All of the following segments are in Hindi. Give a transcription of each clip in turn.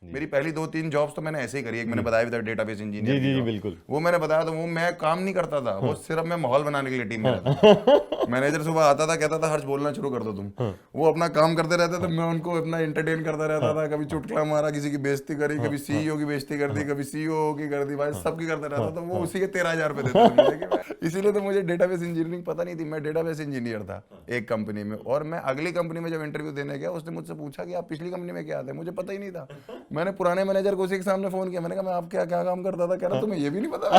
मेरी पहली 2-3 जॉब्स तो मैंने ऐसे ही करी। एक मैंने बताया भी था डेटाबेस इंजीनियर जी बिल्कुल। वो मैंने बताया था, वो मैं काम नहीं करता था, वो सिर्फ मैं माहौल बनाने के लिए टीम में रहता था। मैनेजर सुबह आता था, कहता था हर्ष बोलना शुरू कर दो तुम, वो अपना काम करते रहते थे, मैं उनको अपना एंटरटेन करता रहता था। कभी चुटकुला मारा, किसी की बेइज्जती करी, कभी सीईओ की बेइज्जती कर दी, कभी सीईओ की कर दी, भाई सबकी करता रहता था। वो उसी के 13,000 रुपए देते थे मुझे कि इसीलिए तो मुझे डेटाबेस इंजीनियरिंग पता नहीं थी। मैं डेटाबेस इंजीनियर था एक कंपनी में, और मैं अगली कंपनी में जब इंटरव्यू देने गया, उसने मुझसे पूछा कि आप पिछली कंपनी में क्या थे, मुझे पता ही नहीं था। मैंने पुराने मैनेजर को उसी के सामने फोन किया, मैंने कहा मैं आप क्या क्या काम करता था, कह रहा तुम्हें ये भी नहीं पता।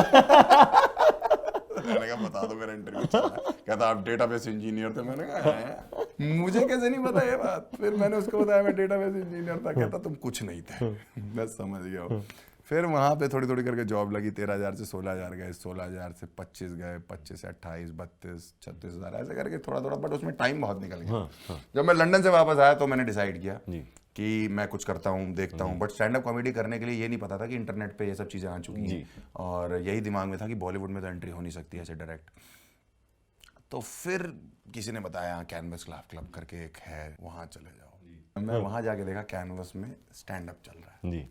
मैंने कहा बता दो, मेरा इंटरव्यू चल रहा है। कहता आप डेटाबेस इंजीनियर थे। मैंने कहा है? मुझे कैसे नहीं पता ये बात। फिर मैंने उसको बताया मैं डेटाबेस इंजीनियर था। कहता तुम कुछ नहीं थे। मैं समझ गया हूँ। फिर वहाँ पे थोड़ी थोड़ी करके जॉब लगी। 13,000 से 16,000 गए, 16,000 से 25 गए, 25 से 28, 32, 36,000 ऐसे करके थोड़ा थोड़ा, बट उसमें टाइम बहुत निकल गया। जब मैं लंदन से वापस आया तो मैंने डिसाइड किया कि मैं कुछ करता हूँ, देखता हूँ। बट स्टैंड अप कॉमेडी करने के लिए ये नहीं पता था कि इंटरनेट पे ये सब चीज़ें आ चुकी हैं, और यही दिमाग में था कि बॉलीवुड में तो एंट्री हो नहीं सकती ऐसे डायरेक्ट। तो फिर किसी ने बताया कैनवस क्लब करके एक है, वहाँ चले जाओ। मैं वहाँ जाके देखा कैनवस में स्टैंड अप चल रहा है।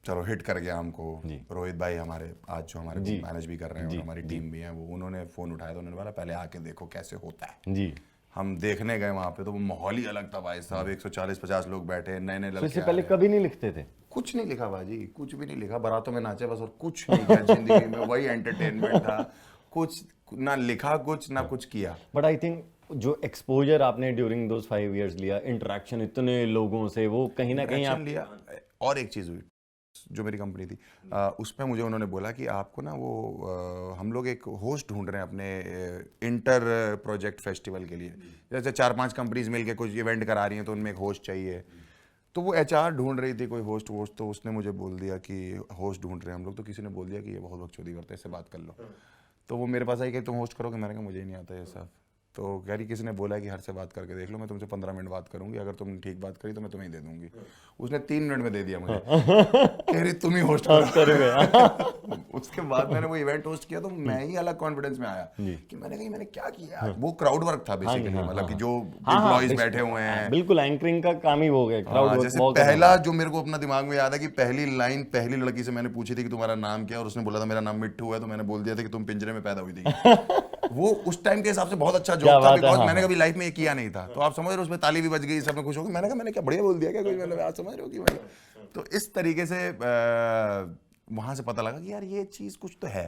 चलो हिट कर गया हमको। रोहित भाई हमारे आज जो हमारे मैनेज भी कर रहे हैं और हमारी टीम भी है, वो उन्होंने फ़ोन उठाया तो उन्होंने बोला पहले आके देखो कैसे होता है। हम देखने गए वहाँ पे, तो वो माहौल ही अलग था भाई साहब। 140-50 लोग बैठे, नए नए लड़के। इससे पहले कभी नहीं लिखते थे? कुछ नहीं लिखा बाजी, कुछ भी नहीं लिखा। बारातों में नाचे बस, और कुछ नहीं किया जिंदगी में। वही एंटरटेनमेंट था, कुछ ना लिखा, कुछ ना कुछ किया। बट आई थिंक जो एक्सपोजर आपने ड्यूरिंग दोस 5 years लिया, इंटरेक्शन इतने लोगों से, वो कहीं ना कहीं आप लिया। और एक चीज़ हुई, जो मेरी कंपनी थी उसमें मुझे उन्होंने बोला कि आपको ना वो हम लोग एक होस्ट ढूंढ रहे हैं अपने इंटर प्रोजेक्ट फेस्टिवल के लिए। जैसे 4-5 कंपनीज मिलके कुछ इवेंट करा रही हैं, तो उनमें एक होस्ट चाहिए। तो वो एचआर ढूंढ रही थी कोई होस्ट। तो उसने मुझे बोल दिया कि होस्ट ढूंढ रहे हैं हम लोग। तो किसी ने बोल दिया कि ये बहुत बकचोदी करते हैं, इससे बात कर लो। तो वो मेरे पास आई कि तुम होस्ट करोगे? मैंने कहा मुझे ही नहीं आता ये सब। तो कह रही किसी ने बोला है कि हर से बात करके देख लो, मैं तुमसे 15 मिनट बात करूंगी, अगर तुमने ठीक बात करी तो मैं तुम्हें ही दे दूंगी। उसने 3 मिनट में दे दिया मुझे। कह रही तुम ही होस्ट करोगे। उसके बाद मैंने वो इवेंट होस्ट किया, तो मैं ही अलग कॉन्फिडेंस में आया कि मैंने कहा मैंने क्या किया। वो क्राउड वर्क था बेसिकली, मतलब कि जो एम्प्लॉइज बैठे हुए हैं। बिल्कुल एंकरिंग का काम ही हो गया, क्राउड वर्क। जैसे पहला जो मेरे को अपना दिमाग में याद है कि पहली लाइन पहली लड़की से मैंने पूछी थी कि तुम्हारा नाम क्या है, और उसने बोला था मेरा नाम मिट्टू है। तो मैंने बोल दिया था कि तुम पिंजरे में पैदा हुई थी। वो उस टाइम के हिसाब से बहुत अच्छा जॉब था, बिकॉज मैंने कभी लाइफ में ये किया नहीं था। तो आप समझ रहे हो, उसमें ताली भी बज गई, सब में खुश हो गए। मैंने कहा मैंने क्या बढ़िया बोल दिया क्या कोई, मतलब आप समझ रहे हो कि भाई। तो इस तरीके से वहां से पता लगा कि यार ये चीज कुछ तो है।